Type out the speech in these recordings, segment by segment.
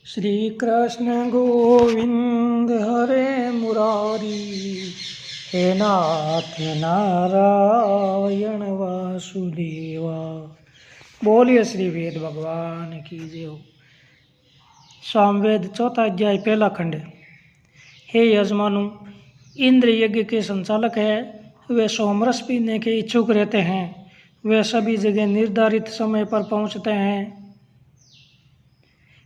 श्री कृष्ण गोविंद हरे मुरारी, हे नाथ नारायण वासुदेवा। बोलिए श्री वेद भगवान की जय हो। सामवेद चौथा अध्याय पहला खंड। हे यजमानु, इंद्र यज्ञ के संचालक है। वे सोमरस पीने के इच्छुक रहते हैं। वे सभी जगह निर्धारित समय पर पहुंचते हैं।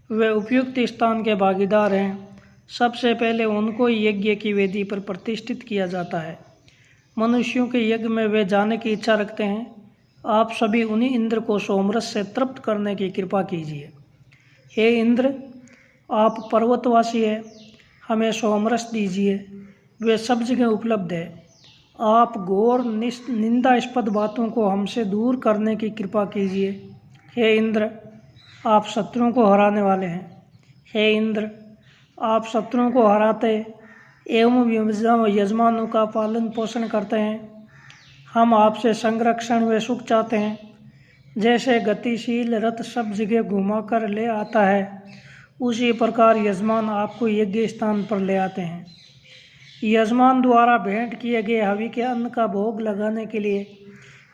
वे उपयुक्त स्थान के भागीदार हैं। सबसे पहले उनको यज्ञ की वेदी पर प्रतिष्ठित किया जाता है। मनुष्यों के यज्ञ में वे जाने की इच्छा रखते हैं। आप सभी उन्हीं इंद्र को सोमरस से तृप्त करने की कृपा कीजिए। हे इंद्र, आप पर्वतवासी हैं, हमें सोमरस दीजिए। वे सब जगह उपलब्ध है। आप घोर निंदास्पद बातों को हमसे दूर करने की कृपा कीजिए। हे इंद्र, आप शत्रुओं को हराने वाले हैं। हे इंद्र, आप शत्रुओं को हराते एवं यजमानों का पालन पोषण करते हैं। हम आपसे संरक्षण व सुख चाहते हैं। जैसे गतिशील रथ सब जगह घुमा कर ले आता है, उसी प्रकार यजमान आपको यज्ञ स्थान पर ले आते हैं। यजमान द्वारा भेंट किए गए हवि के अन्न का भोग लगाने के लिए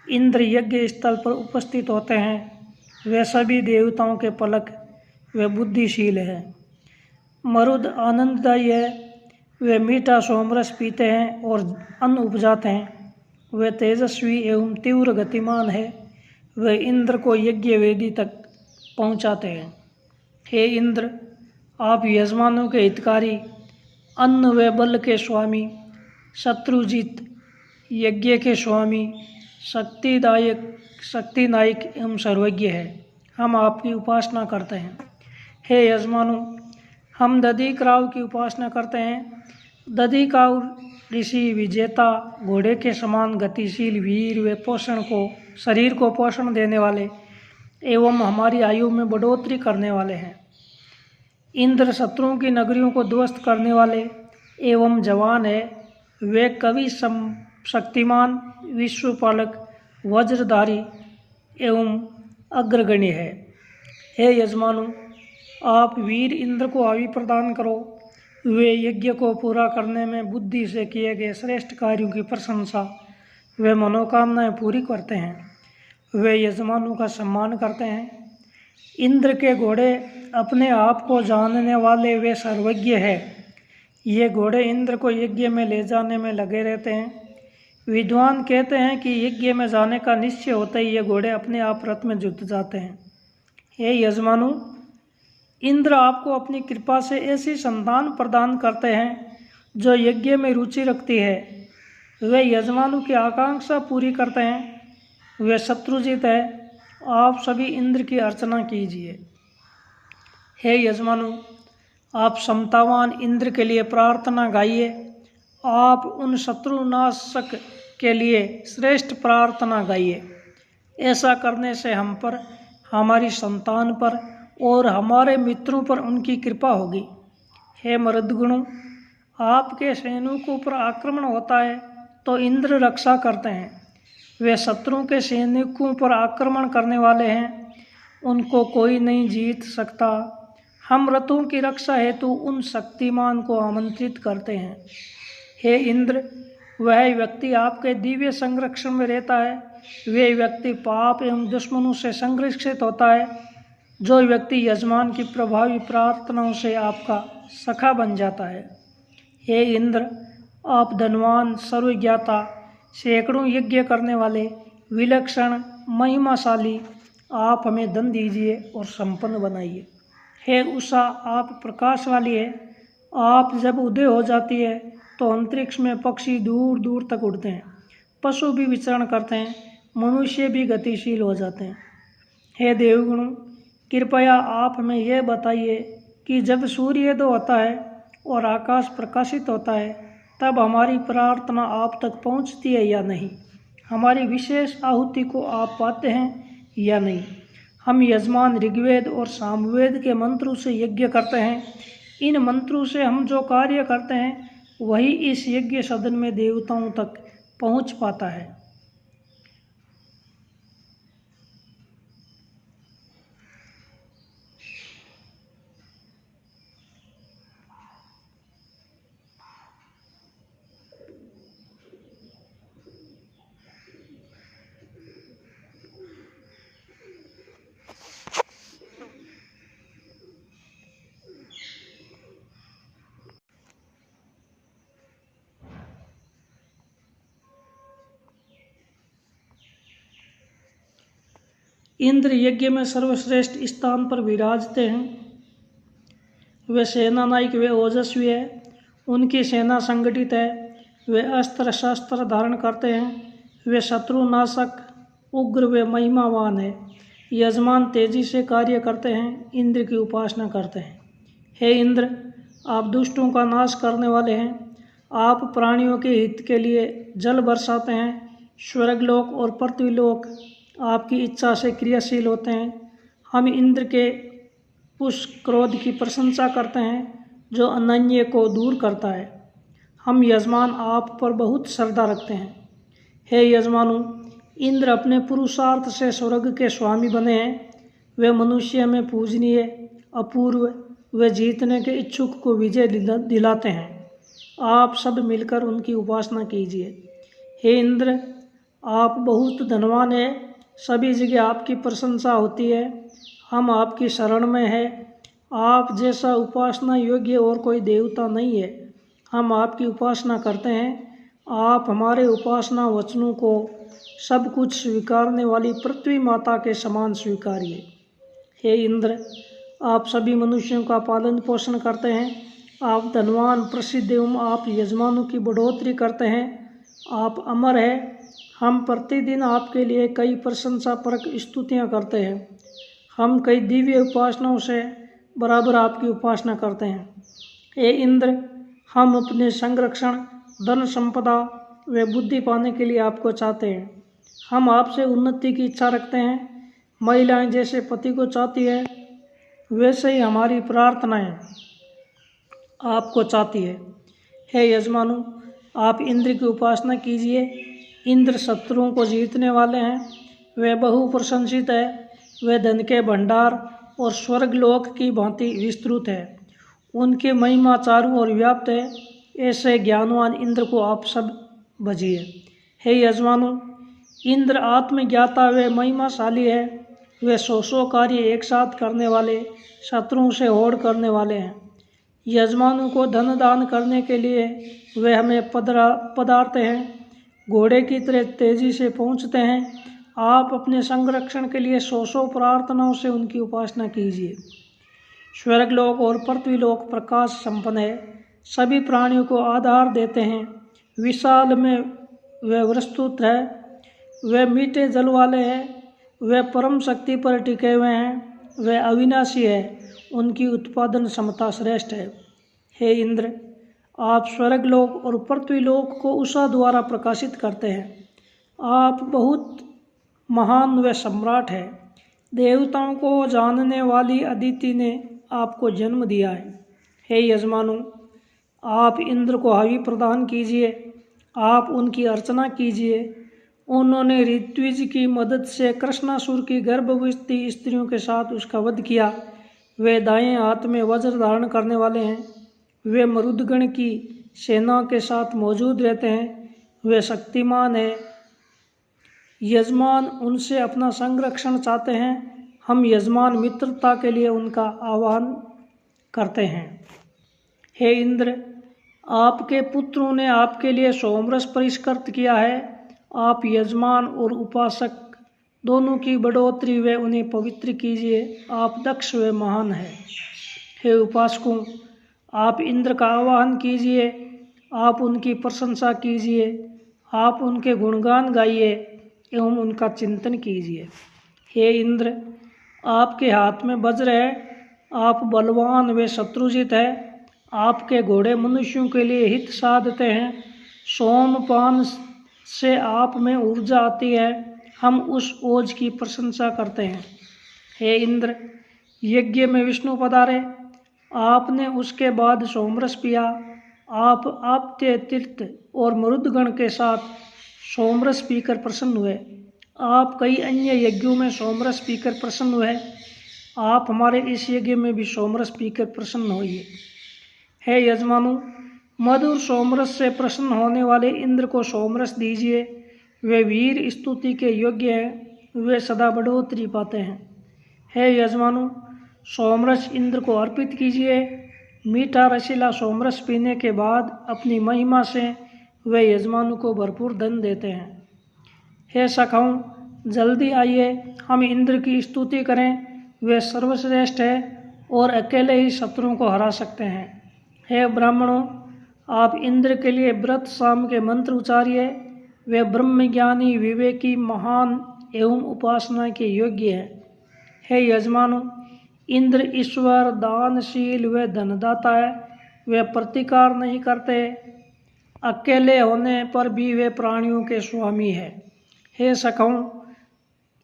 इंद्र यज्ञ स्थल पर उपस्थित होते हैं। वे सभी देवताओं के पलक वे बुद्धिशील हैं। मरुद आनंददायी है। वे मीठा सोमरस पीते हैं और अन्न उपजाते हैं। वे तेजस्वी एवं तीव्र गतिमान है। वे इंद्र को यज्ञ वेदी तक पहुंचाते हैं। हे इंद्र, आप यजमानों के हितकारी, अन्न व बल के स्वामी, शत्रुजीत, यज्ञ के स्वामी, शक्तिनायक एवं सर्वज्ञ है। हम आपकी उपासना करते हैं। हे यजमानो, हम दधिक्राव की उपासना करते हैं। दधिकाव ऋषि विजेता, घोड़े के समान गतिशील वीर व शरीर को पोषण देने वाले एवं हमारी आयु में बढ़ोतरी करने वाले हैं। इंद्र शत्रुओं की नगरियों को ध्वस्त करने वाले एवं जवान है। वे कवि शक्तिमान, विश्वपालक, वज्रधारी एवं अग्रगण्य है। हे यजमानो, आप वीर इंद्र को आयु प्रदान करो। वे यज्ञ को पूरा करने में बुद्धि से किए गए श्रेष्ठ कार्यों की प्रशंसा वे मनोकामनाएं पूरी करते हैं। वे यजमानों का सम्मान करते हैं। इंद्र के घोड़े अपने आप को जानने वाले वे सर्वज्ञ है। ये घोड़े इंद्र को यज्ञ में ले जाने में लगे रहते हैं। विद्वान कहते हैं कि यज्ञ में जाने का निश्चय होते ही ये घोड़े अपने आप रथ में जुट जाते हैं। हे यजमानो, इंद्र आपको अपनी कृपा से ऐसी संतान प्रदान करते हैं जो यज्ञ में रुचि रखती है। वे यजमानों की आकांक्षा पूरी करते हैं। वे शत्रुजीत है। आप सभी इंद्र की अर्चना कीजिए। हे यजमानो, आप समतावान इंद्र के लिए प्रार्थना गाइए। आप उन शत्रुनाशक के लिए श्रेष्ठ प्रार्थना गाइए। ऐसा करने से हम पर, हमारी संतान पर और हमारे मित्रों पर उनकी कृपा होगी। हे मरुदगणों, आपके सैनिकों पर आक्रमण होता है तो इंद्र रक्षा करते हैं। वे शत्रुओं के सैनिकों पर आक्रमण करने वाले हैं, उनको कोई नहीं जीत सकता। हम रथों की रक्षा हेतु उन शक्तिमान को आमंत्रित करते हैं। हे इंद्र, वह व्यक्ति आपके दिव्य संरक्षण में रहता है। वे व्यक्ति पाप एवं दुश्मनों से संरक्षित होता है। जो व्यक्ति यजमान की प्रभावी प्रार्थनाओं से आपका सखा बन जाता है। हे इंद्र, आप धनवान, सर्वज्ञाता, सैकड़ों यज्ञ करने वाले, विलक्षण, महिमाशाली, आप हमें धन दीजिए और संपन्न बनाइए। हे उषा, आप प्रकाश वाली है। आप जब उदय हो जाती है तो अंतरिक्ष में पक्षी दूर दूर तक उड़ते हैं, पशु भी विचरण करते हैं, मनुष्य भी गतिशील हो जाते हैं। हे देवगणों, कृपया आप हमें यह बताइए कि जब सूर्योदय होता है और आकाश प्रकाशित होता है तब हमारी प्रार्थना आप तक पहुंचती है या नहीं? हमारी विशेष आहुति को आप पाते हैं या नहीं? हम यजमान ऋग्वेद और सामवेद के मंत्रों से यज्ञ करते हैं। इन मंत्रों से हम जो कार्य करते हैं वही इस यज्ञ सदन में देवताओं तक पहुंच पाता है। इंद्र यज्ञ में सर्वश्रेष्ठ स्थान पर विराजते हैं। वे सेना नायक, वे ओजस्वी है, उनकी सेना संगठित है, वे अस्त्र शस्त्र धारण करते हैं, वे शत्रु नाशक उग्र वे महिमावान है। यजमान तेजी से कार्य करते हैं, इंद्र की उपासना करते हैं। हे इंद्र, आप दुष्टों का नाश करने वाले हैं, आप प्राणियों के हित के लिए जल बरसाते हैं। स्वर्गलोक और पृथ्वीलोक आपकी इच्छा से क्रियाशील होते हैं। हम इंद्र के उस क्रोध की प्रशंसा करते हैं जो अनन्य को दूर करता है। हम यजमान आप पर बहुत श्रद्धा रखते हैं। हे यजमानों, इंद्र अपने पुरुषार्थ से स्वर्ग के स्वामी बने हैं। वे मनुष्य में पूजनीय, अपूर्व, वे जीतने के इच्छुक को विजय दिलाते हैं। आप सब मिलकर उनकी उपासना कीजिए। हे इंद्र, आप बहुत धनवान हैं, सभी जगह आपकी प्रशंसा होती है। हम आपकी शरण में हैं। आप जैसा उपासना योग्य और कोई देवता नहीं है। हम आपकी उपासना करते हैं। आप हमारे उपासना वचनों को सब कुछ स्वीकारने वाली पृथ्वी माता के समान स्वीकारिए। हे इंद्र, आप सभी मनुष्यों का पालन पोषण करते हैं। आप धनवान, प्रसिद्ध एवं आप यजमानों की बढ़ोतरी करते हैं। आप अमर हैं। हम प्रतिदिन आपके लिए कई प्रशंसापरक स्तुतियाँ करते हैं। हम कई दिव्य उपासनाओं से बराबर आपकी उपासना करते हैं। हे इंद्र, हम अपने संरक्षण, धन संपदा व बुद्धि पाने के लिए आपको चाहते हैं। हम आपसे उन्नति की इच्छा रखते हैं। महिलाएं जैसे पति को चाहती है, वैसे ही हमारी प्रार्थनाएं आपको चाहती है। हे यजमानों, आप इंद्र की उपासना कीजिए। इंद्र शत्रुओं को जीतने वाले हैं। वे बहु प्रशंसित है। वे धन के भंडार और स्वर्गलोक की भांति विस्तृत है। उनकी महिमा चारों ओर व्याप्त है। ऐसे ज्ञानवान इंद्र को आप सब भजिए। हे यजमानों, इंद्र आत्मज्ञाता वे महिमाशाली है। वे सौ कार्य एक साथ करने वाले, शत्रुओं से होड़ करने वाले हैं। यजमानों को धन दान करने के लिए वे हमें पधारते हैं। घोड़े की तरह तेजी से पहुँचते हैं। आप अपने संरक्षण के लिए सौ प्रार्थनाओं से उनकी उपासना कीजिए। स्वर्गलोक और पृथ्वीलोक प्रकाश संपन्न है, सभी प्राणियों को आधार देते हैं। विशाल में वे विस्तृत है, वे मीठे जल वाले हैं, वे परम शक्ति पर टिके हुए हैं, वे अविनाशी है, उनकी उत्पादन क्षमता श्रेष्ठ है। हे इंद्र, आप स्वर्गलोक और पृथ्वीलोक को उषा द्वारा प्रकाशित करते हैं। आप बहुत महान व सम्राट है। देवताओं को जानने वाली अदिति ने आपको जन्म दिया है। हे यजमानों, आप इंद्र को हवि प्रदान कीजिए। आप उनकी अर्चना कीजिए। उन्होंने ऋत्विज की मदद से कृष्णासुर की गर्भवती स्त्रियों के साथ उसका वध किया। वे दाएं हाथ में वज्र धारण करने वाले हैं। वे मरुदगण की सेना के साथ मौजूद रहते हैं। वे शक्तिमान हैं। यजमान उनसे अपना संरक्षण चाहते हैं। हम यजमान मित्रता के लिए उनका आह्वान करते हैं। हे इंद्र, आपके पुत्रों ने आपके लिए सोमरस परिष्कृत किया है। आप यजमान और उपासक दोनों की बढ़ोतरी व उन्हें पवित्र कीजिए। आप दक्ष व महान हैं। हे उपासकों, आप इंद्र का आह्वान कीजिए। आप उनकी प्रशंसा कीजिए। आप उनके गुणगान गाइए एवं उनका चिंतन कीजिए। हे इंद्र, आपके हाथ में वज्र है। आप बलवान व शत्रुजित है। आपके घोड़े मनुष्यों के लिए हित साधते हैं। सोमपान से आप में ऊर्जा आती है। हम उस ओज की प्रशंसा करते हैं। हे इंद्र, यज्ञ में विष्णु पधारे। आपने उसके बाद सोमरस पिया। आप आप्त्य तीर्थ और मरुदगण के साथ सोमरस पीकर प्रसन्न हुए। आप कई अन्य यज्ञों में सोमरस पीकर प्रसन्न हुए। आप हमारे इस यज्ञ में भी सोमरस पीकर प्रसन्न होइए। हे यजमानों, मधुर सोमरस से प्रसन्न होने वाले इंद्र को सोमरस दीजिए। वे वीर स्तुति के योग्य हैं। वे सदा बढ़ोतरी पाते हैं। हे यजमानों, सोमरस इंद्र को अर्पित कीजिए। मीठा रसीला सोमरस पीने के बाद अपनी महिमा से वे यजमानों को भरपूर धन देते हैं। हे सखाओं, जल्दी आइए, हम इंद्र की स्तुति करें। वे सर्वश्रेष्ठ है और अकेले ही शत्रुओं को हरा सकते हैं। हे ब्राह्मणों, आप इंद्र के लिए व्रत शाम के मंत्र उचारिए। वे ब्रह्मज्ञानी, विवेकी, महान एवं उपासना के योग्य है। हे यजमानों, इंद्र ईश्वर, दानशील व धनदाता है। वे प्रतिकार नहीं करते, अकेले होने पर भी वे प्राणियों के स्वामी है। हे सखाओं,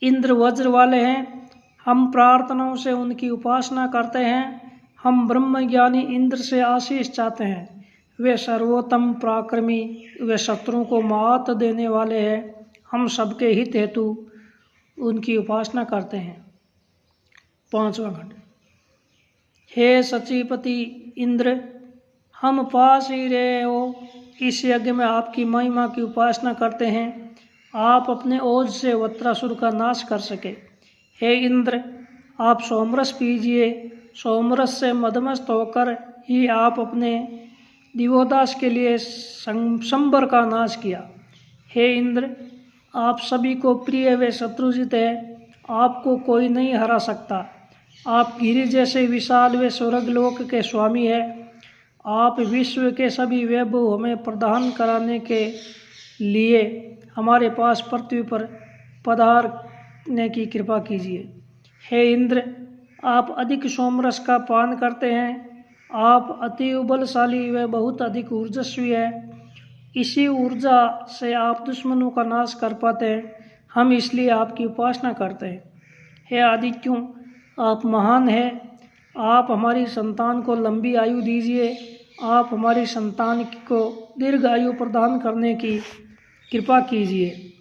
इंद्र वज्र वाले हैं, हम प्रार्थनाओं से उनकी उपासना करते हैं। हम ब्रह्मज्ञानी इंद्र से आशीष चाहते हैं। वे सर्वोत्तम पराक्रमी, वे शत्रुओं को मात देने वाले हैं। हम सबके हित हेतु उनकी उपासना करते हैं। 5वां खंड। हे सचिपति इंद्र, हम पास ही रहे हो। इस यज्ञ में आपकी महिमा की उपासना करते हैं। आप अपने ओज से वत्रासुर का नाश कर सके। हे इंद्र, आप सोमरस पीजिए। सोमरस से मदमस्त होकर ही आप अपने दिवोदास के लिए संबर का नाश किया। हे इंद्र, आप सभी को प्रिय व शत्रुजित है। आपको कोई नहीं हरा सकता। आप गिरि जैसे विशाल व स्वर्गलोक के स्वामी है। आप विश्व के सभी वैभव हमें प्रदान कराने के लिए हमारे पास पृथ्वी पर पधारने की कृपा कीजिए। हे इंद्र, आप अधिक सोमरस का पान करते हैं। आप अति बलशाली व बहुत अधिक ऊर्जस्वी है। इसी ऊर्जा से आप दुश्मनों का नाश कर पाते हैं। हम इसलिए आपकी उपासना करते हैं। हे आदित्यों, आप महान हैं। आप हमारी संतान को लंबी आयु दीजिए। आप हमारी संतान को दीर्घ आयु प्रदान करने की कृपा कीजिए।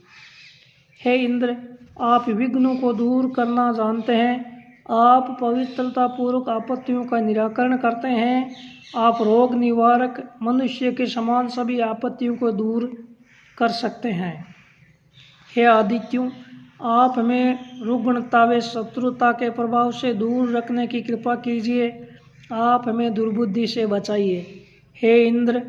हे इंद्र, आप विघ्नों को दूर करना जानते हैं। आप पवित्रता पूर्वक आपत्तियों का निराकरण करते हैं। आप रोग निवारक, मनुष्य के समान सभी आपत्तियों को दूर कर सकते हैं। हे आदित्यों, आप हमें रुग्णता व शत्रुता के प्रभाव से दूर रखने की कृपा कीजिए। आप हमें दुर्बुद्धि से बचाइए। हे इंद्र,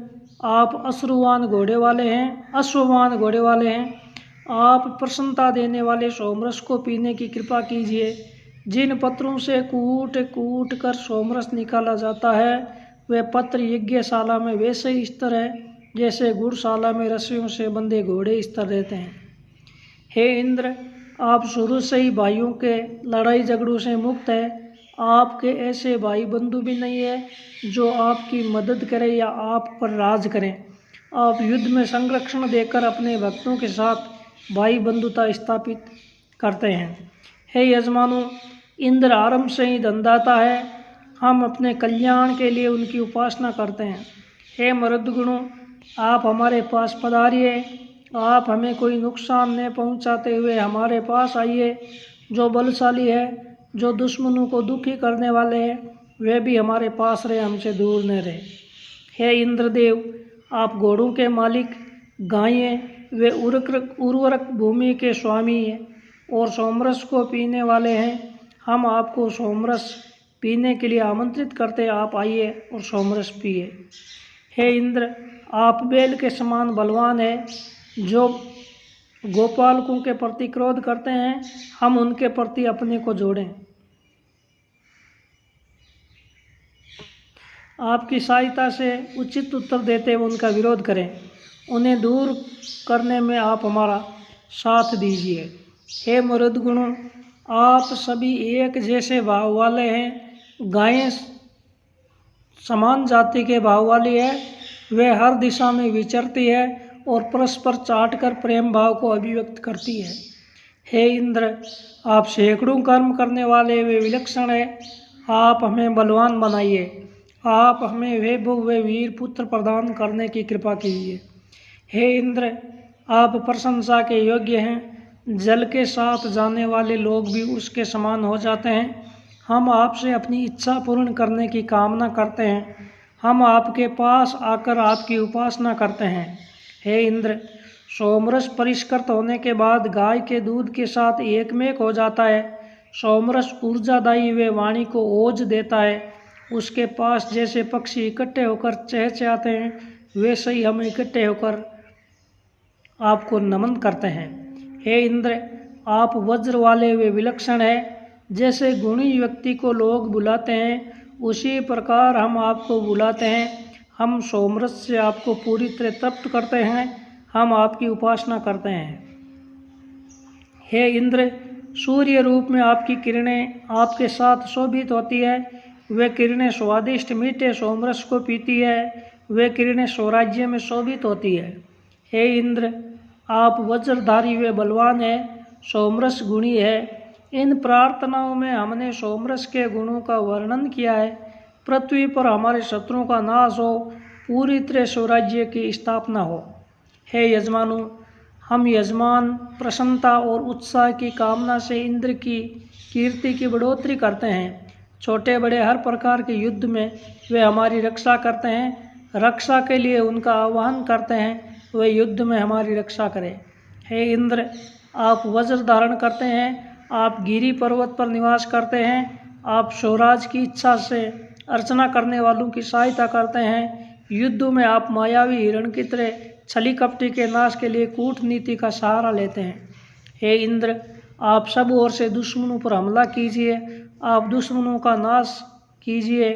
आप अश्रुवान घोड़े वाले हैं। आप प्रसन्नता देने वाले सोमरस को पीने की कृपा कीजिए। जिन पत्रों से कूट कूट कर सोमरस निकाला जाता है, वे पत्र यज्ञशाला में वैसे ही स्तर है जैसे गुड़शाला में रस्सियों से बंधे घोड़े स्तर रहते हैं। हे इंद्र, आप शुरू से ही भाइयों के लड़ाई झगड़ों से मुक्त है। आपके ऐसे भाई बंधु भी नहीं है जो आपकी मदद करें या आप पर राज करें। आप युद्ध में संरक्षण देकर अपने भक्तों के साथ भाई बंधुता स्थापित करते हैं। हे यजमानों, इंद्र आरंभ से ही धनदाता है। हम अपने कल्याण के लिए उनकी उपासना करते हैं। हे मरुदगुणों, आप हमारे पास पधारिए। आप हमें कोई नुकसान न पहुंचाते हुए हमारे पास आइए। जो बलशाली है, जो दुश्मनों को दुखी करने वाले हैं, वे भी हमारे पास रहे, हमसे दूर न रहे। हे इंद्रदेव, आप घोड़ों के मालिक, गायें वे उर्वरक भूमि के स्वामी हैं और सोमरस को पीने वाले हैं। हम आपको सोमरस पीने के लिए आमंत्रित करते हैं। आप आइए और सोमरस पिए। हे इंद्र, आप बैल के समान बलवान हैं। जो गोपालकों के प्रति क्रोध करते हैं, हम उनके प्रति अपने को जोड़ें। आपकी सहायता से उचित उत्तर देते हुए उनका विरोध करें। उन्हें दूर करने में आप हमारा साथ दीजिए। हे मरुदगुणों, आप सभी एक जैसे भाव वाले हैं। गायें समान जाति के भाव वाली है। वे हर दिशा में विचरती है और परस्पर चाटकर प्रेम भाव को अभिव्यक्त करती है। हे इंद्र, आप सैकड़ों कर्म करने वाले वे विलक्षण है। आप हमें बलवान बनाइए। आप हमें वैभव व वीर पुत्र प्रदान करने की कृपा कीजिए। हे इंद्र, आप प्रशंसा के योग्य हैं। जल के साथ जाने वाले लोग भी उसके समान हो जाते हैं। हम आपसे अपनी इच्छा पूर्ण करने की कामना करते हैं। हम आपके पास आकर आपकी उपासना करते हैं। हे इंद्र, सोमरस परिष्कृत होने के बाद गाय के दूध के साथ एकमेक हो जाता है। सोमरस ऊर्जादायी व वाणी को ओज देता है। उसके पास जैसे पक्षी इकट्ठे होकर चहचहाते हैं, वैसे ही हम इकट्ठे होकर आपको नमन करते हैं। हे इंद्र, आप वज्र वाले वे विलक्षण है। जैसे गुणी व्यक्ति को लोग बुलाते हैं उसी प्रकार हम आपको बुलाते हैं। हम सोमरस से आपको पूरी तरह तृप्त करते हैं। हम आपकी उपासना करते हैं। हे इंद्र, सूर्य रूप में आपकी किरणें आपके साथ शोभित होती है। वे किरणें स्वादिष्ट मीठे सोमरस को पीती है। वे किरणें स्वराज्य में शोभित होती है। हे इंद्र, आप वज्रधारी वे बलवान है, सोमरस गुणी है। इन प्रार्थनाओं में हमने सोमरस के गुणों का वर्णन किया है। पृथ्वी पर हमारे शत्रुओं का नाश हो, पूरी तरह स्वराज्य की स्थापना हो। हे यजमानों, हम यजमान प्रसन्नता और उत्साह की कामना से इंद्र की कीर्ति की बढ़ोतरी करते हैं। छोटे बड़े हर प्रकार के युद्ध में वे हमारी रक्षा करते हैं। रक्षा के लिए उनका आह्वान करते हैं, वे युद्ध में हमारी रक्षा करें। हे इंद्र, आप वज्र धारण करते हैं। आप गिरी पर्वत पर निवास करते हैं। आप स्वराज की इच्छा से अर्चना करने वालों की सहायता करते हैं। युद्धों में आप मायावी हिरण की तरह छली कपटी के नाश के लिए कूटनीति का सहारा लेते हैं। हे इंद्र, आप सब ओर से दुश्मनों पर हमला कीजिए। आप दुश्मनों का नाश कीजिए।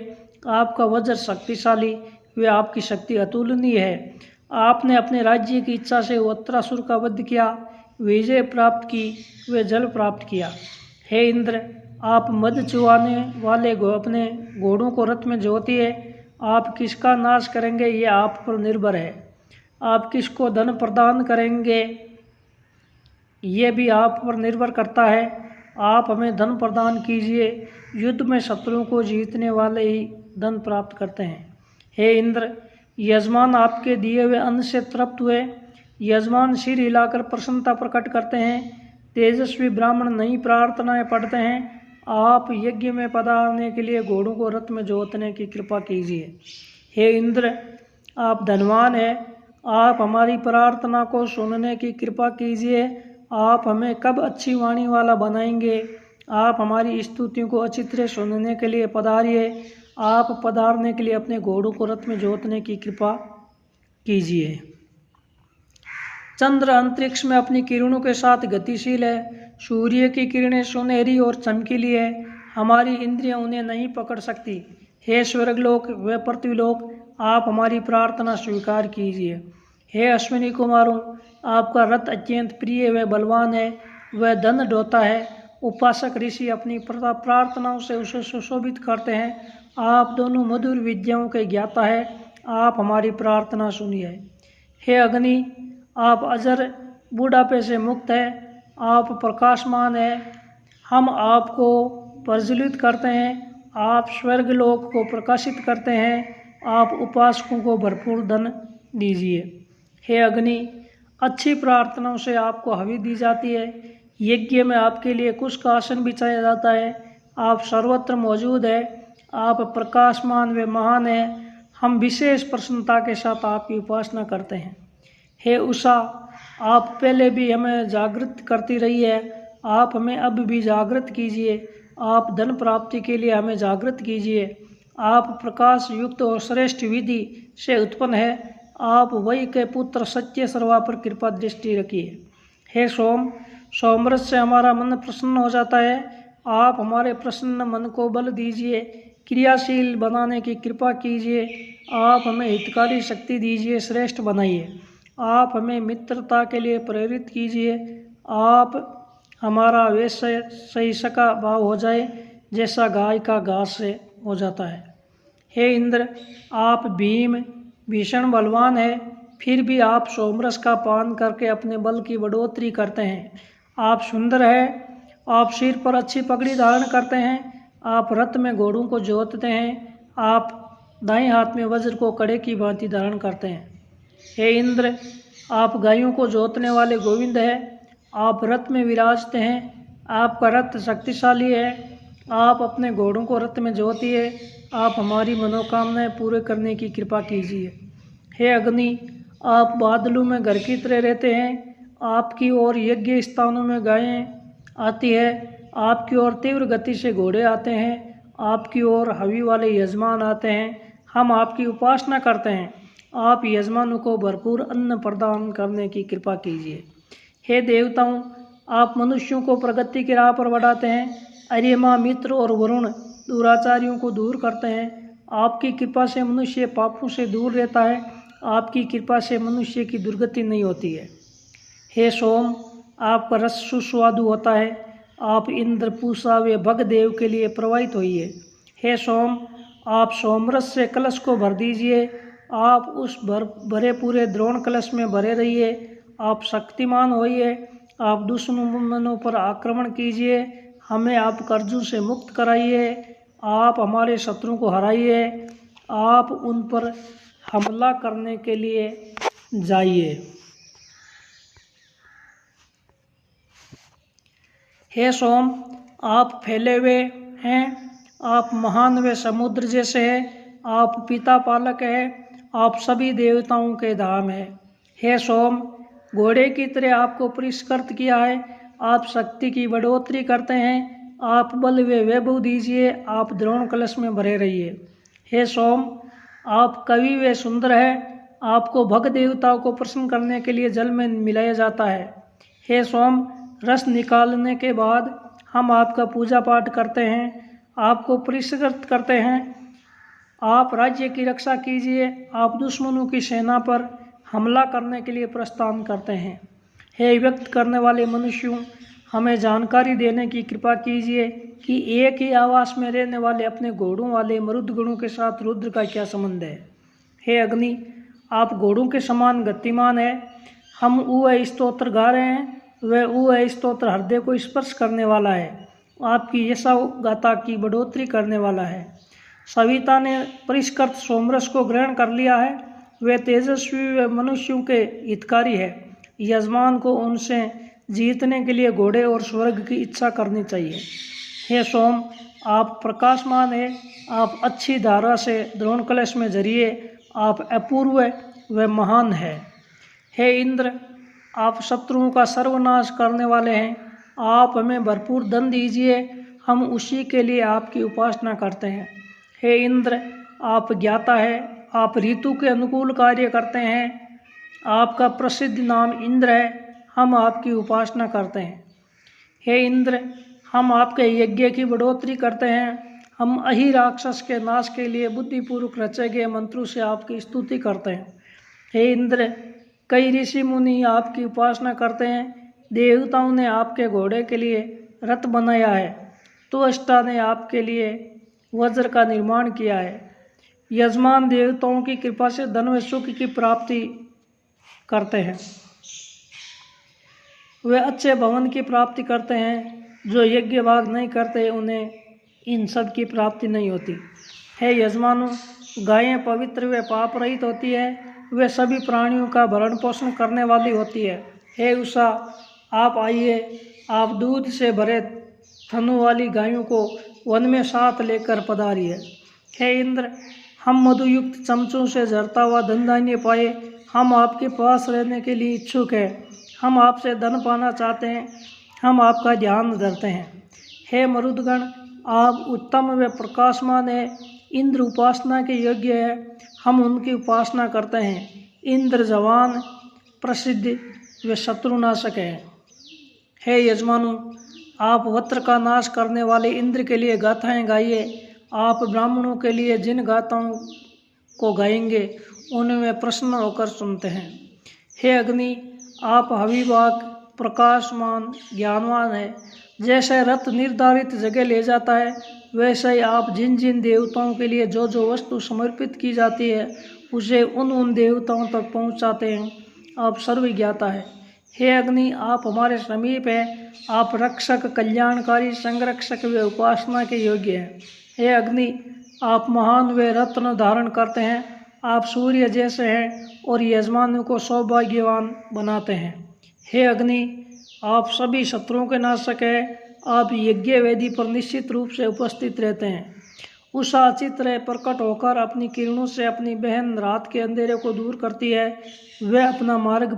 आपका वज्र शक्तिशाली, वे आपकी शक्ति अतुलनीय है। आपने अपने राज्य की इच्छा से वत्रासुर का वध किया, विजय प्राप्त की, वे जल प्राप्त किया। हे इंद्र, आप मद चुवाने वाले अपने घोड़ों को रथ में जोतिए। आप किसका नाश करेंगे ये आप पर निर्भर है। आप किसको धन प्रदान करेंगे ये भी आप पर निर्भर करता है। आप हमें धन प्रदान कीजिए। युद्ध में शत्रुओं को जीतने वाले ही धन प्राप्त करते हैं। हे इंद्र, यजमान आपके दिए हुए अन्न से तृप्त हुए। यजमान सिर हिलाकर प्रसन्नता प्रकट करते हैं। तेजस्वी ब्राह्मण नई प्रार्थनाएं पढ़ते हैं। आप यज्ञ में पधारने के लिए घोड़ों को रथ में जोतने की कृपा कीजिए। हे इंद्र, आप धनवान हैं। आप हमारी प्रार्थना को सुनने की कृपा कीजिए। आप हमें कब अच्छी वाणी वाला बनाएंगे। आप हमारी स्तुतियों को अच्छी तरह सुनने के लिए पधारिए। आप पधारने के लिए अपने घोड़ों को रथ में जोतने की कृपा कीजिए। चंद्र अंतरिक्ष में अपनी किरणों के साथ गतिशील है। सूर्य की किरणें सुनहरी और चमकीली है। हमारी इंद्रियां उन्हें नहीं पकड़ सकती। हे स्वर्गलोक व पृथ्वीलोक, आप हमारी प्रार्थना स्वीकार कीजिए। हे अश्विनी कुमारों, आपका रथ अत्यंत प्रिय व बलवान है। वह धन ढोता है। उपासक ऋषि अपनी प्रार्थनाओं से उसे सुशोभित करते हैं। आप दोनों मधुर विद्याओं के ज्ञाता है। आप हमारी प्रार्थना सुनिए। हे अग्नि, आप अजर बुढ़ापे से मुक्त है। आप प्रकाशमान है। हम आपको प्रज्वलित करते हैं। आप स्वर्गलोक को प्रकाशित करते हैं। आप उपासकों को भरपूर धन दीजिए। हे अग्नि, अच्छी प्रार्थनाओं से आपको हवि दी जाती है। यज्ञ में आपके लिए कुश का आसन बिछाया जाता है। आप सर्वत्र मौजूद है। आप प्रकाशमान व महान है। हम विशेष प्रसन्नता के साथ आपकी उपासना करते हैं। हे उषा, आप पहले भी हमें जागृत करती रही है। आप हमें अब भी जागृत कीजिए। आप धन प्राप्ति के लिए हमें जागृत कीजिए। आप प्रकाश युक्त और श्रेष्ठ विधि से उत्पन्न है। आप वही के पुत्र सत्य सर्वा पर कृपा दृष्टि रखिए। हे सोम, सोमरस से हमारा मन प्रसन्न हो जाता है। आप हमारे प्रसन्न मन को बल दीजिए। क्रियाशील बनाने की कृपा कीजिए। आप हमें हितकारी शक्ति दीजिए, श्रेष्ठ बनाइए। आप हमें मित्रता के लिए प्रेरित कीजिए। आप हमारा वैसे सही सका भाव हो जाए जैसा गाय का घास से हो जाता है। हे इंद्र, आप भीषण बलवान है। फिर भी आप सोमरस का पान करके अपने बल की बढ़ोतरी करते हैं। आप सुंदर है। आप सिर पर अच्छी पगड़ी धारण करते हैं। आप रथ में घोड़ों को जोतते हैं। आप दाएं हाथ में वज्र को कड़े की भांति धारण करते हैं। हे इंद्र, आप गायों को जोतने वाले गोविंद है। आप रथ में विराजते हैं। आपका रथ शक्तिशाली है। आप अपने घोड़ों को रथ में जोतिए। आप हमारी मनोकामनाएं पूरे करने की कृपा कीजिए। हे अग्नि, आप बादलों में घर की तरह रहते हैं। आपकी ओर यज्ञ स्थानों में गायें आती है। आपकी ओर तीव्र गति से घोड़े आते हैं। आपकी ओर हवि वाले यजमान आते हैं। हम आपकी उपासना करते हैं। आप यजमानों को भरपूर अन्न प्रदान करने की कृपा कीजिए। हे देवताओं, आप मनुष्यों को प्रगति की राह पर बढ़ाते हैं। अर्यमा, मित्र और वरुण दुराचारियों को दूर करते हैं। आपकी कृपा से मनुष्य पापों से दूर रहता है। आपकी कृपा से मनुष्य की दुर्गति नहीं होती है। हे सोम, आपका रस सुस्वादु होता है। आप इंद्र, पूषा व भगदेव के लिए प्रवाहित होइए। हे सोम, आप सोमरस से कलश को भर दीजिए। आप उस भरे पूरे द्रोण कलश में भरे रहिए। आप शक्तिमान होइए। आप दुश्मनों पर आक्रमण कीजिए। हमें आप कर्जों से मुक्त कराइए। आप हमारे शत्रुओं को हराइए। आप उन पर हमला करने के लिए जाइए। हे सोम, आप फैले हुए हैं। आप महान व समुद्र जैसे हैं। आप पिता पालक हैं। आप सभी देवताओं के धाम हैं। हे सोम, घोड़े की तरह आपको पुरस्कृत किया है। आप शक्ति की बढ़ोतरी करते हैं। आप बल व वैभव दीजिए। आप द्रोण कलश में भरे रहिए। हे सोम, आप कवि व सुंदर हैं। आपको भग देवताओं को प्रसन्न करने के लिए जल में मिलाया जाता है। हे सोम, रस निकालने के बाद हम आपका पूजा पाठ करते हैं। आपको पुरस्कृत करते हैं। आप राज्य की रक्षा कीजिए। आप दुश्मनों की सेना पर हमला करने के लिए प्रस्थान करते हैं। हे व्यक्त करने वाले मनुष्यों, हमें जानकारी देने की कृपा कीजिए कि एक ही आवास में रहने वाले अपने घोड़ों वाले मरुद गणों के साथ रुद्र का क्या संबंध है। हे अग्नि, आप घोड़ों के समान गतिमान है। हम ऊह स्तोत्र गा रहे हैं। वह ऊह स्तोत्र हृदय को स्पर्श करने वाला है। आपकी यशा गाथा की बढ़ोतरी करने वाला है। सविता ने परिष्कृत सोमरस को ग्रहण कर लिया है। वे तेजस्वी व मनुष्यों के हितकारी है। यजमान को उनसे जीतने के लिए घोड़े और स्वर्ग की इच्छा करनी चाहिए। हे सोम, आप प्रकाशमान है। आप अच्छी धारा से द्रोण कलश में झरिए। आप अपूर्व व महान है। हे इंद्र, आप शत्रुओं का सर्वनाश करने वाले हैं। आप हमें भरपूर धन दीजिए। हम उसी के लिए आपकी उपासना करते हैं। हे इंद्र, आप ज्ञाता है। आप ऋतु के अनुकूल कार्य करते हैं। आपका प्रसिद्ध नाम इंद्र है। हम आपकी उपासना करते हैं। हे इंद्र, हम आपके यज्ञ की बढ़ोतरी करते हैं। हम अहि राक्षस के नाश के लिए बुद्धिपूर्वक रचे गए मंत्रों से आपकी स्तुति करते हैं। हे इंद्र, कई ऋषि मुनि आपकी उपासना करते हैं। देवताओं ने आपके घोड़े के लिए रथ बनाया है। त्वष्टा ने आपके लिए वज्र का निर्माण किया है। यजमान देवताओं की कृपा से धन व सुख की प्राप्ति करते हैं। वे अच्छे भवन की प्राप्ति करते हैं। जो यज्ञ भाग नहीं करते उन्हें इन सब की प्राप्ति नहीं होती। हे यजमानों, गायें पवित्र व पाप रहित होती है। वे सभी प्राणियों का भरण पोषण करने वाली होती है। हे उषा, आप आइए। आप दूध से भरे थनों वाली गायों को वन में साथ लेकर पधारिए। हे इंद्र, हम मधुयुक्त चमचों से झरता हुआ धन धान्य पाए। हम आपके पास रहने के लिए इच्छुक हैं। हम आपसे धन पाना चाहते हैं। हम आपका ध्यान धरते हैं। हे मरुदगण, आप उत्तम व प्रकाशमान है। इंद्र उपासना के योग्य है। हम उनकी उपासना करते हैं। इंद्र जवान, प्रसिद्ध व शत्रुनाशक है। हे यजमानों, आप वत्र का नाश करने वाले इंद्र के लिए गाथाएं गाइए। आप ब्राह्मणों के लिए जिन गाथाओं को गाएंगे उनमें प्रसन्न होकर सुनते हैं। हे अग्नि, आप हविवाक, प्रकाशमान, ज्ञानवान है। जैसे रथ निर्धारित जगह ले जाता है, वैसे ही आप जिन जिन देवताओं के लिए जो जो वस्तु समर्पित की जाती है उसे उन उन देवताओं तक पहुंचाते हैं। आप सर्वज्ञाता है। हे अग्नि, आप हमारे समीप हैं। आप रक्षक, कल्याणकारी, संरक्षक व उपासना के योग्य हैं। हे अग्नि, आप महान व रत्न धारण करते हैं। आप सूर्य जैसे हैं और यजमानों को सौभाग्यवान बनाते हैं। हे अग्नि, आप सभी शत्रुओं के नाशक हैं। आप यज्ञ वेदी पर निश्चित रूप से उपस्थित रहते हैं। उषा चित्र प्रकट होकर अपनी किरणों से अपनी बहन रात के अंधेरे को दूर करती है। वह अपना मार्ग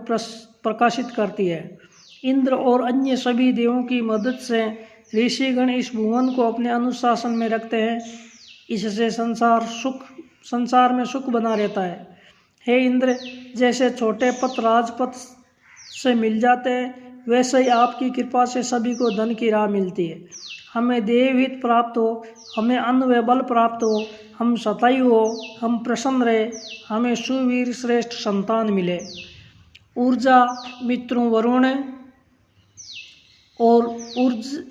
प्रकाशित करती है। इंद्र और अन्य सभी देवों की मदद से ऋषिगण इस भुवन को अपने अनुशासन में रखते हैं। इससे संसार में सुख बना रहता है। हे इंद्र, जैसे छोटे पथ राजपथ से मिल जाते हैं, वैसे ही आपकी कृपा से सभी को धन की राह मिलती है। हमें देवहित प्राप्त हो, हमें अन्न व बल प्राप्त हो, हम सतायु हो, हम प्रसन्न रहे, हमें सुवीर श्रेष्ठ संतान मिले। ऊर्जा मित्रों वरुण और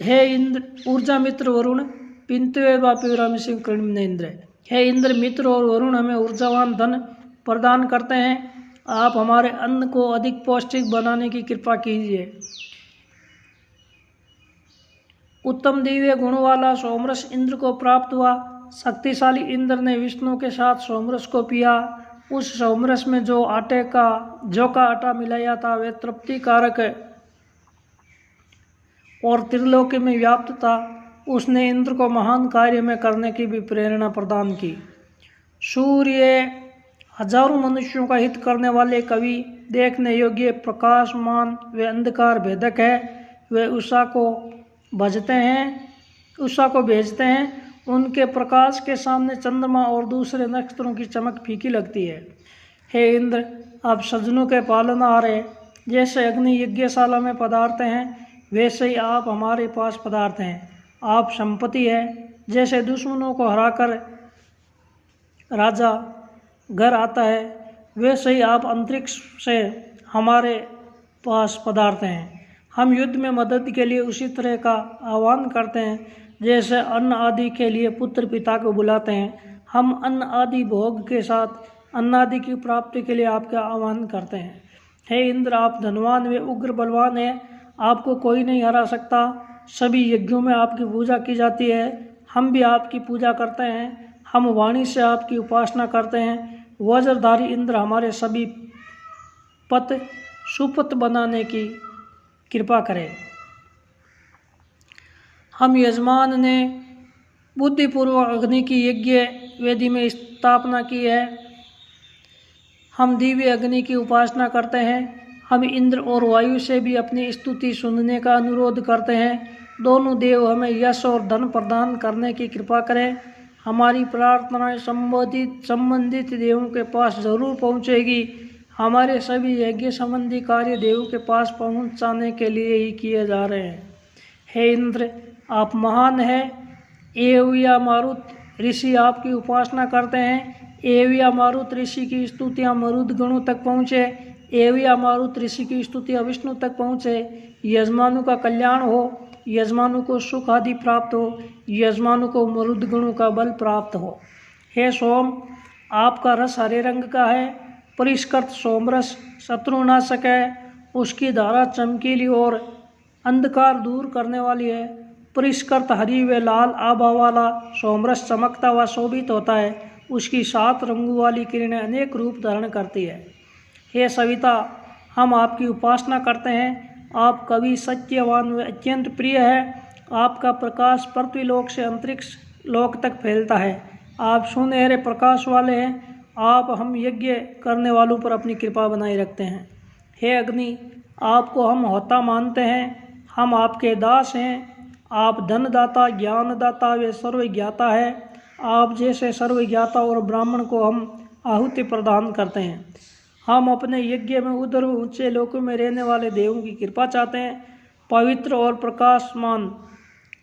हे इंद्र, ऊर्जा मित्र वरुण पिंतवे वापिराम सिंह कर्ण इंद्र। हे इंद्र मित्र और वरुण हमें ऊर्जावान धन प्रदान करते हैं। आप हमारे अन्न को अधिक पौष्टिक बनाने की कृपा कीजिए। उत्तम दिव्य गुण वाला सोमरस इंद्र को प्राप्त हुआ। शक्तिशाली इंद्र ने विष्णु के साथ सोमरस को पिया। उस सोमरस में जो का आटा मिलाया था वह तृप्ति कारक और त्रिलोकी में व्याप्त था। उसने इंद्र को महान कार्य में करने की भी प्रेरणा प्रदान की। सूर्य हजारों मनुष्यों का हित करने वाले कवि, देखने योग्य, प्रकाशमान व अंधकार भेदक है। वे उषा को भेजते हैं। उनके प्रकाश के सामने चंद्रमा और दूसरे नक्षत्रों की चमक फीकी लगती है। हे इंद्र, आप सज्जनों के पालनहार हैं। जैसे अग्नि यज्ञशाला में पधारते हैं वैसे ही आप हमारे पास पधारते हैं। आप संपत्ति है। जैसे दुश्मनों को हराकर राजा घर आता है वैसे ही आप अंतरिक्ष से हमारे पास पधारते हैं। हम युद्ध में मदद के लिए उसी तरह का आह्वान करते हैं जैसे अन्न आदि के लिए पुत्र पिता को बुलाते हैं। हम अन्न आदि भोग के साथ अन्न आदि की प्राप्ति के लिए आपका आह्वान करते हैं। हे इंद्र, आप धनवान व उग्र बलवान हैं। आपको कोई नहीं हरा सकता। सभी यज्ञों में आपकी पूजा की जाती है। हम भी आपकी पूजा करते हैं। हम वाणी से आपकी उपासना करते हैं। वज्रधारी इंद्र हमारे सभी पत सुपत बनाने की कृपा करें। हम यजमान ने बुद्धिपूर्वक अग्नि की यज्ञ वेदी में स्थापना की है। हम दिव्य अग्नि की उपासना करते हैं। हम इंद्र और वायु से भी अपनी स्तुति सुनने का अनुरोध करते हैं। दोनों देव हमें यश और धन प्रदान करने की कृपा करें। हमारी प्रार्थनाएं संबंधित देवों के पास जरूर पहुंचेगी। हमारे सभी यज्ञ संबंधी कार्य देवों के पास पहुंचाने के लिए ही किए जा रहे हैं। हे इंद्र, आप महान हैं। एवया मारुत ऋषि आपकी उपासना करते हैं। एवया मारुत ऋषि की स्तुतियाँ मरुद गणों तक पहुँचे। एवया मारुत ऋषि की स्तुतियाँ विष्णु तक पहुँचे। यजमानों का कल्याण हो, यजमानों को सुख आदि प्राप्त हो, यजमानों को मरुद गणों का बल प्राप्त हो। हे सोम, आपका रस हरे रंग का है। परिष्कृत सोमरस शत्रुनाशक है। उसकी धारा चमकीली और अंधकार दूर करने वाली है। परिष्कृत हरी व लाल आभा वाला सोमरस चमकता व शोभित होता है। उसकी 7 रंगों वाली किरणें अनेक रूप धारण करती है। हे सविता, हम आपकी उपासना करते हैं। आप कवि, सत्यवान व अत्यंत प्रिय है। आपका प्रकाश पृथ्वी लोक से अंतरिक्ष लोक तक फैलता है। आप सुनहरे प्रकाश वाले हैं। आप हम यज्ञ करने वालों पर अपनी कृपा बनाए रखते हैं। हे अग्नि, आपको हम होता मानते हैं। हम आपके दास हैं। आप धनदाता, ज्ञानदाता व सर्वज्ञाता है। आप जैसे सर्वज्ञाता और ब्राह्मण को हम आहुति प्रदान करते हैं। हम अपने यज्ञ में उधर ऊंचे लोकों में रहने वाले देवों की कृपा चाहते हैं। पवित्र और प्रकाशमान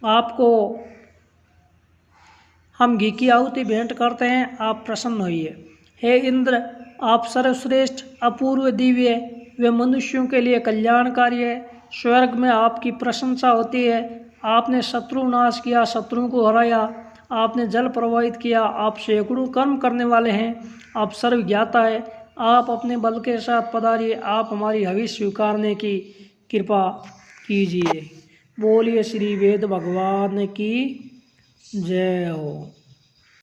आपको हम घी की आहुति भेंट करते हैं। आप प्रसन्न होइए। हे इंद्र, आप सर्वश्रेष्ठ, अपूर्व, दिव्य व मनुष्यों के लिए कल्याणकारी है। स्वर्ग में आपकी प्रशंसा होती है। आपने शत्रु नाश किया, शत्रुओं को हराया। आपने जल प्रवाहित किया। आप सैकड़ों कर्म करने वाले हैं। आप सर्वज्ञाता है। आप अपने बल के साथ पधारिए। आप हमारी हविष्य स्वीकारने की कृपा कीजिए। बोलिए श्री वेद भगवान की जय हो।